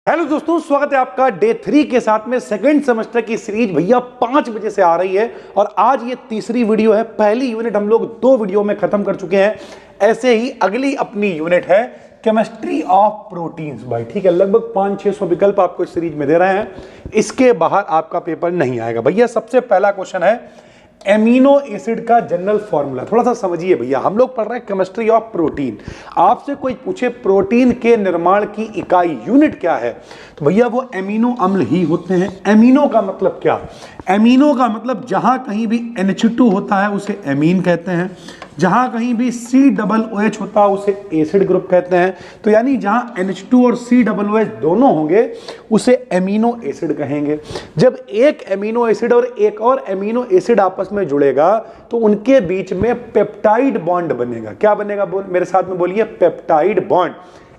Hello दोस्तों, स्वागत है आपका डे 3 के साथ में। सेकंड सेमेस्टर की सीरीज भैया 5 बजे से आ रही है और आज ये तीसरी वीडियो है। पहली यूनिट हम लोग 2 वीडियो में खत्म कर चुके हैं। ऐसे ही अगली अपनी यूनिट है केमिस्ट्री ऑफ प्रोटीन्स भाई, ठीक है। लगभग 500-600 विकल्प आपको इस सीरीज में दे रहे हैं। इसके बाहर आपका पेपर नहीं आएगा भैया। सबसे पहला क्वेश्चन है एमिनो एसिड का जनरल फॉर्मूला। थोड़ा सा समझिए भैया, हम लोग पढ़ रहे हैं केमिस्ट्री ऑफ प्रोटीन। आपसे कोई पूछे प्रोटीन के निर्माण की इकाई यूनिट क्या है, तो भैया वो एमिनो अम्ल ही होते हैं। एमिनो का मतलब क्या? एमिनो का मतलब जहां कहीं भी NH2 होता है उसे एमीन कहते हैं, जहां कहीं भी COOH होता है उसे एसिड ग्रुप कहते हैं। तो यानी जहां NH2 और COOH दोनों होंगे उसे एमिनो एसिड कहेंगे। जब एक एमिनो एसिड और एक और एमिनो एसिड आपस में जुड़ेगा तो उनके बीच में पेप्टाइड बॉन्ड बनेगा। क्या बनेगा? मेरे साथ में बोलिए, पेप्टाइड बॉन्ड।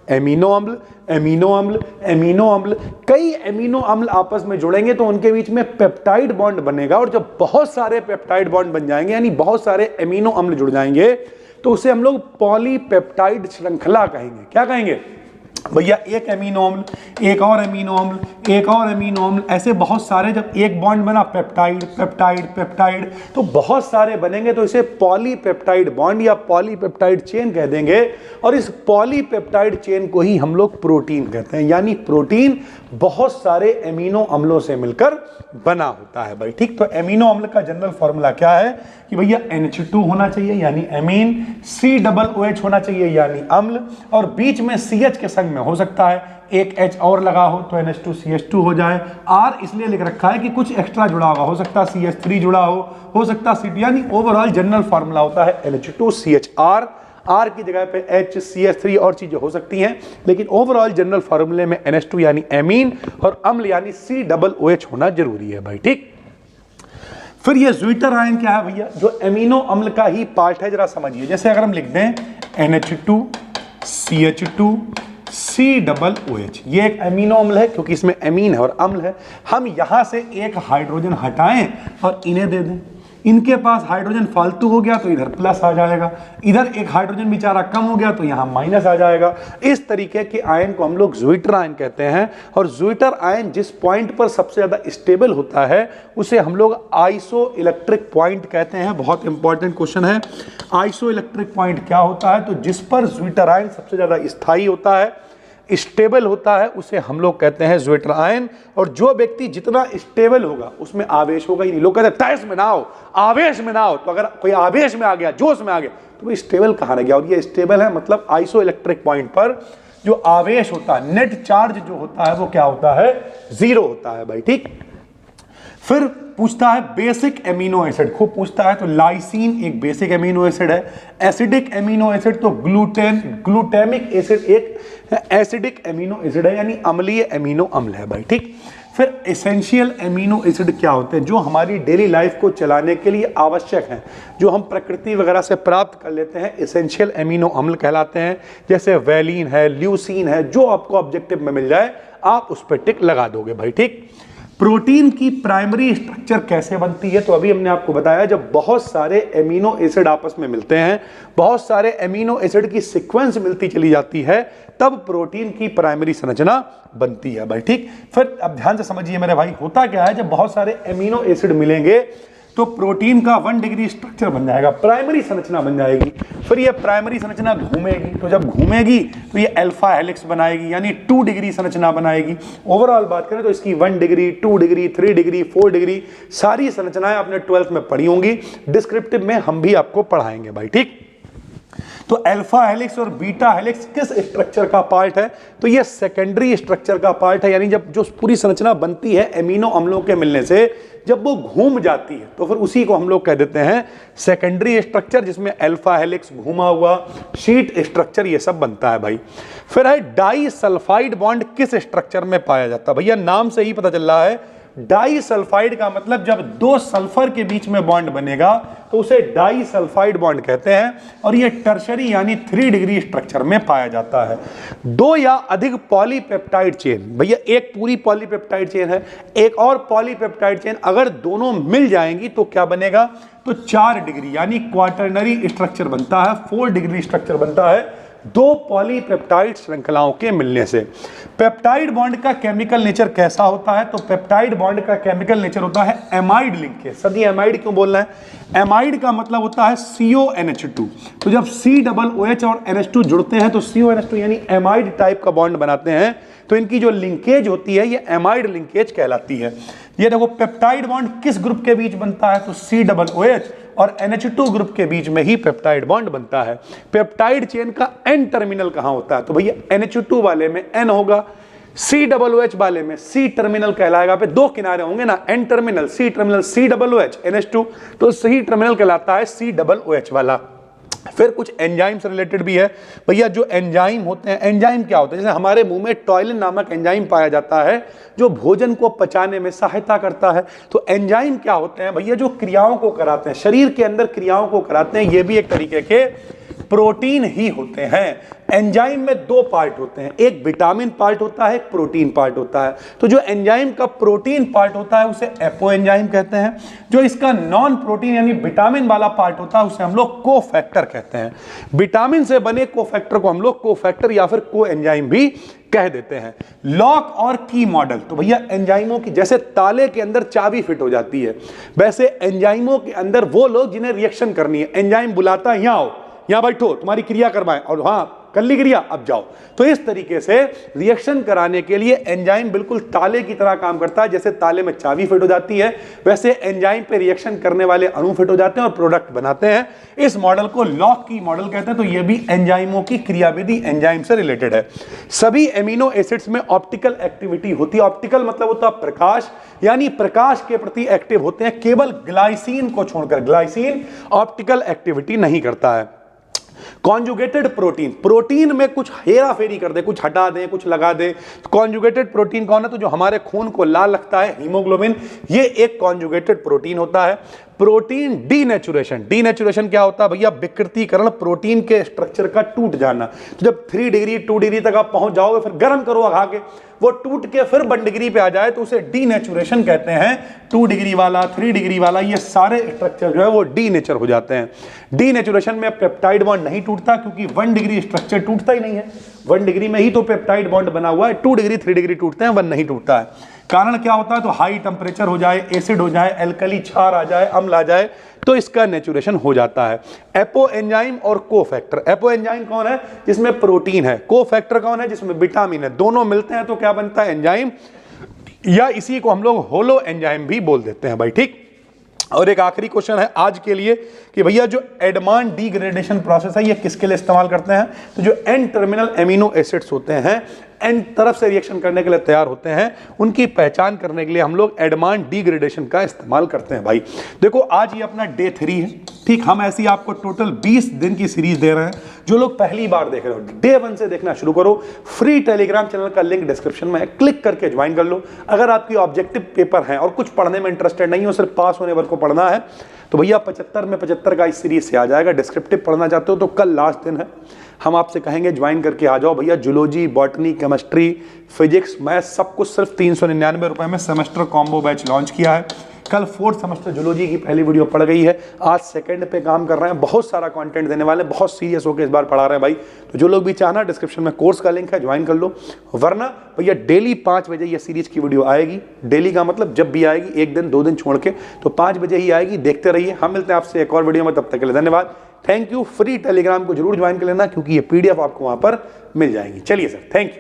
एमिनो अम्ल, एमिनो अम्ल, एमिनो अम्ल, कई एमिनो अम्ल आपस में जुड़ेंगे तो उनके बीच में पेप्टाइड बॉन्ड बनेगा। और जब बहुत सारे पेप्टाइड बॉन्ड बन जाएंगे, यानी बहुत सारे एमिनो अम्ल जुड़ जाएंगे, तो उसे हम लोग पॉलीपेप्टाइड श्रृंखला कहेंगे। क्या कहेंगे भैया? एक एमिनो अम्ल, एक और एमिनो अम्ल, एक और एमिनो अम्ल, ऐसे बहुत सारे। जब एक बॉन्ड बना पेप्टाइड पेप्टाइड पेप्टाइड, तो बहुत सारे बनेंगे तो इसे पॉलीपेप्टाइड बॉन्ड या पॉलीपेप्टाइड चेन कह देंगे। और इस पॉलीपेप्टाइड चेन को ही हम लोग प्रोटीन कहते हैं। यानी प्रोटीन बहुत सारे एमिनो अम्लों से मिलकर बना होता है भाई, ठीक। तो एमिनो अम्ल का जनरल फॉर्मूला क्या है कि भैया NH2 होना चाहिए यानी एमीन, COOH होना चाहिए यानी अम्ल, और बीच में CH के संग में हो सकता है एक H और लगा हो तो NH2CH2 हो जाए। R इसलिए लिख रखा है कि कुछ एक्स्ट्रा जुड़ा होगा, हो सकता है CH3 जुड़ा हो सकता है CH2। यानी ओवरऑल जनरल फॉर्मूला होता है NH2CHR। R की जगह पे H, CH3 और चीजें हो सकती हैं, लेकिन ओवरऑल जनरल फॉर्मूले में NH2 यानी एमीन और अम्ल यानी COOH होना जरूरी है भाई, ठीक। फिर ये ज्विटर आयन क्या है भैया? जो एमिनो अम्ल का ही पार्ट है। जरा समझिए, जैसे अगर हम लिख दें NH2 CH2 COOH, ये एक एमिनो अम्ल है क्योंकि इसमें एमीन है और अम्ल है। हम यहां से एक हाइड्रोजन हटाएं और इन्हें दे दें, इनके पास हाइड्रोजन फालतू हो गया तो इधर प्लस आ जाएगा, इधर एक हाइड्रोजन बेचारा कम हो गया तो यहां माइनस आ जाएगा। इस तरीके के आयन को हम लोग ज्विटर आयन कहते हैं। और ज्विटर आयन जिस पॉइंट पर सबसे ज्यादा स्टेबल होता है उसे हम लोग आइसो इलेक्ट्रिक पॉइंट कहते हैं। बहुत इंपॉर्टेंट क्वेश्चन है, आइसो इलेक्ट्रिक पॉइंट क्या होता है? तो जिस पर ज्विटर आयन सबसे ज्यादा स्थायी होता है, स्टेबल होता है, उसे हम लोग कहते हैं ज्विटर आयन। और जो व्यक्ति जितना स्टेबल होगा उसमें आवेश होगा ही नहीं। लोग कहते हैं तैश में ना हो, आवेश में ना हो। तो अगर कोई आवेश में आ गया, जोश में आ गया, तो वो स्टेबल कहाँ रह गया? और ये स्टेबल है मतलब आइसो इलेक्ट्रिक पॉइंट पर जो आवेश होता है, नेट चार्ज जो होता है वो क्या होता है? 0 होता है भाई, ठीक। फिर पूछता है बेसिक एमिनो एसिड, खूब पूछता है। तो लाइसिन एक बेसिक एमिनो एसिड है। एसिडिक एमिनो एसिड तो ग्लूटामिक एसिड एक एसिडिक एमिनो एसिड है, यानी अम्लीय एमिनो अम्ल है भाई, ठीक। फिर एसेंशियल एमिनो एसिड क्या होते हैं? जो हमारी डेली लाइफ को चलाने के लिए आवश्यक हैं, जो हम प्रकृति वगैरह से प्राप्त कर लेते हैं, एसेंशियल एमिनो अम्ल कहलाते हैं। जैसे वैलिन है, ल्यूसीन है, जो आपको ऑब्जेक्टिव में मिल जाए आप उस पर टिक लगा दोगे भाई, ठीक। प्रोटीन की प्राइमरी स्ट्रक्चर कैसे बनती है? तो अभी हमने आपको बताया, जब बहुत सारे एमिनो एसिड आपस में मिलते हैं, बहुत सारे एमिनो एसिड की सीक्वेंस मिलती चली जाती है, तब प्रोटीन की प्राइमरी संरचना बनती है भाई, ठीक। फिर अब ध्यान से समझिए मेरे भाई, होता क्या है? जब बहुत सारे एमिनो एसिड मिलेंगे तो प्रोटीन का 1 डिग्री स्ट्रक्चर बन जाएगा, प्राइमरी संरचना बन जाएगी। फिर ये प्राइमरी संरचना घूमेगी, तो जब घूमेगी तो ये अल्फा हेलिक्स बनाएगी, यानी 2 डिग्री संरचना बनाएगी। ओवरऑल बात करें तो इसकी 1 डिग्री, 2 डिग्री, 3 डिग्री, 4 डिग्री सारी संरचनाएं आपने 12th में पढ़ी होंगी। डिस्क्रिप्टिव में हम भी आपको पढ़ाएंगे भाई, ठीक। तो अल्फा हेलिक्स और बीटा हेलिक्स किस स्ट्रक्चर का पार्ट है? तो ये सेकेंडरी स्ट्रक्चर का पार्ट है। यानी जब जो पूरी संरचना बनती है एमिनो अम्लों के मिलने से, जब वो घूम जाती है तो फिर उसी को हम लोग कह देते हैं सेकेंडरी स्ट्रक्चर, जिसमें अल्फा हेलिक्स, घूमा हुआ शीट स्ट्रक्चर, ये सब बनता है भाई। फिर है डाई सल्फाइड बॉन्ड किस स्ट्रक्चर में पाया जाता है? भैया नाम से ही पता चल रहा है, डाई सल्फाइड का मतलब जब 2 सल्फर के बीच में बॉन्ड बनेगा तो उसे डाई सल्फाइड बॉन्ड कहते हैं। और ये टर्शरी यानी 3 डिग्री स्ट्रक्चर में पाया जाता है। 2 या अधिक पॉलीपेप्टाइड चेन, भैया एक पूरी पॉलीपेप्टाइड चेन है, एक और पॉलीपेप्टाइड चेन, अगर दोनों मिल जाएंगी तो क्या बनेगा? तो 4 डिग्री यानी क्वाटरनरी स्ट्रक्चर बनता है, 4 डिग्री स्ट्रक्चर बनता है। दो पॉलीपेप्टाइड श्रृंखलाओं के मिलने से। पेप्टाइड बॉन्ड का केमिकल नेचर कैसा होता है? तो पेप्टाइड बॉन्ड का केमिकल नेचर होता है एमाइड लिंकेज। सभी एमाइड क्यों बोलना है? एमाइड का मतलब होता है CONH2। तो जब COOH और NH2 जुड़ते हैं तो CONH2 यानी एमाइड टाइप का बॉन्ड बनाते हैं, तो इनकी जो लिंकेज होती है ये एमाइड लिंकेज कहलाती है। ये देखो पेप्टाइड बॉन्ड किस ग्रुप के बीच बनता है? तो COOH और NH2 ग्रुप के बीच में ही पेप्टाइड बॉन्ड बनता है। पेप्टाइड चेन का एन टर्मिनल कहां होता है? तो भैया NH2 वाले में N होगा, COOH वाले में C टर्मिनल कहलाएगा। पे दो किनारे होंगे ना, N terminal C terminal, COOH NH2, तो C टर्मिनल कहलाता है COOH वाला। फिर कुछ एंजाइम से रिलेटेड भी है भैया। जो एंजाइम होते हैं, एंजाइम क्या होते हैं? जैसे हमारे मुंह में टॉयलिन नामक एंजाइम पाया जाता है जो भोजन को पचाने में सहायता करता है। तो एंजाइम क्या होते हैं भैया? जो क्रियाओं को कराते हैं, शरीर के अंदर क्रियाओं को कराते हैं, ये भी एक तरीके के प्रोटीन ही होते हैं। एंजाइम में दो पार्ट होते हैं, एक विटामिन पार्ट होता है, एक प्रोटीन पार्ट होता है। तो जो एंजाइम का प्रोटीन पार्ट होता है उसे एपो एंजाइम कहते हैं। जो इसका नॉन प्रोटीन यानी विटामिन वाला पार्ट होता है उसे हम लोग कोफैक्टर कहते हैं। विटामिन से बने कोफैक्टर को हम लोग कोफैक्टर या फिर को एंजाइम भी कह देते हैं। लॉक और की मॉडल, तो भैया एंजाइमों की जैसे ताले के अंदर चाबी फिट हो जाती है, वैसे एंजाइमों के अंदर वो लोग जिन्हें रिएक्शन करनी है, एंजाइम बुलाता है, यहां आओ, यहां बैठो, तुम्हारी क्रिया करवाएं, और हाँ कर ली क्रिया, अब जाओ। तो इस तरीके से रिएक्शन कराने के लिए एंजाइम बिल्कुल ताले की तरह काम करता है। जैसे ताले में चाबी फिट हो जाती है, वैसे एंजाइम पे रिएक्शन करने वाले अणु फिट हो जाते हैं और प्रोडक्ट बनाते हैं। इस मॉडल को लॉक की मॉडल कहते हैं। तो ये भी एंजाइमों की क्रियाविधि एंजाइम से रिलेटेड है। सभी एमिनो एसिड्स में ऑप्टिकल एक्टिविटी होती है। ऑप्टिकल मतलब होता है प्रकाश, यानी प्रकाश के प्रति एक्टिव होते हैं। केवल ग्लाइसिन को छोड़कर, ग्लाइसिन ऑप्टिकल एक्टिविटी नहीं करता है। कॉन्जुगेटेड प्रोटीन, प्रोटीन में कुछ हेरा फेरी कर दे, कुछ हटा दें, कुछ लगा दे। कॉन्जुगेटेड प्रोटीन कौन है? तो जो हमारे खून को लाल रखता है, हीमोग्लोबिन, ये एक कॉन्जुगेटेड प्रोटीन होता है। प्रोटीन डीनेचुरेशन, डीनेचुरेशन क्या होता है भैया? विकृतीकरण, प्रोटीन के स्ट्रक्चर का टूट जाना। तो जब 3 डिग्री 2 डिग्री तक आप पहुंच जाओगे, फिर गर्म करो आगा के, वो टूट के फिर 1 डिग्री पे आ जाए तो उसे डीनेचुरेशन कहते हैं। 2 डिग्री वाला, 3 डिग्री वाला, ये सारे स्ट्रक्चर जो है वो डीनेचर हो जाते हैं। डीनेचुरेशन में पेप्टाइड बॉन्ड नहीं टूटता क्योंकि 1 डिग्री स्ट्रक्चर टूटता ही नहीं है। 1 डिग्री में ही तो पेप्टाइड बॉन्ड बना हुआ है। 2 डिग्री 3 डिग्री टूटते हैं, 1 नहीं टूटता है। कारण क्या होता है? तो हाई टेम्परेचर हो जाए, एसिड हो जाए, एल्कली क्षार आ जाए, अम्ल आ जाए, तो इसका नेचुरेशन हो जाता है। एपो एंजाइम और कोफैक्टर। एपो एंजाइम कौन है? जिसमें प्रोटीन है। कोफैक्टर कौन है? जिसमें विटामिन है। दोनों मिलते हैं तो क्या बनता है? एंजाइम, या इसी को हम लोग होलो एंजाइम भी बोल देते हैं भाई। ठीक। और एक आखिरी क्वेश्चन है आज के लिए कि भैया जो एडवांस डिग्रेडेशन प्रोसेस है ये किसके लिए इस्तेमाल करते हैं? तो जो एन टर्मिनल एमिनो एसिड्स होते हैं, एन तरफ से रिएक्शन करने के लिए तैयार होते हैं, उनकी पहचान करने के लिए हम लोग एडवांस डिग्रेडेशन का इस्तेमाल करते हैं भाई। देखो आज ये अपना डे 3 है। ठीक, हम ऐसी आपको टोटल 20 दिन की सीरीज दे रहे हैं। जो लोग पहली बार देख रहे हो, डे 1 से देखना शुरू करो। फ्री टेलीग्राम चैनल का लिंक डिस्क्रिप्शन में है, क्लिक करके ज्वाइन कर लो। अगर आपकी ऑब्जेक्टिव पेपर है और कुछ पढ़ने में इंटरेस्टेड नहीं हो, सिर्फ पास होने भर को पढ़ना है, तो भैया 75 में 75 का इस सीरीज से आ जाएगा। डिस्क्रिप्टिव पढ़ना चाहते हो तो कल लास्ट दिन है, हम आपसे कहेंगे ज्वाइन करके आ जाओ भैया। Zoology, botany, chemistry, physics, math सब कुछ सिर्फ 399 रुपए में सेमेस्टर कॉम्बो बैच लॉन्च किया है। कल 4th सेमेस्टर जूलॉजी की पहली वीडियो पढ़ गई है, आज 2nd पे काम कर रहे हैं। बहुत सारा कंटेंट देने वाले, बहुत सीरियस होकर इस बार पढ़ा रहे हैं भाई। तो जो लोग भी चाहना, डिस्क्रिप्शन में कोर्स का लिंक है, ज्वाइन कर लो। वरना भैया डेली 5 बजे ये सीरीज की वीडियो आएगी। डेली का मतलब जब भी आएगी, 1 दिन 2 दिन छोड़ के, तो 5 बजे ही आएगी। देखते रहिए। हम मिलते हैं आपसे एक और वीडियो में, तब तक के लिए धन्यवाद, थैंक यू। फ्री टेलीग्राम को जरूर ज्वाइन कर लेना क्योंकि ये PDF आपको वहां पर मिल जाएगी। चलिए सर, थैंक यू।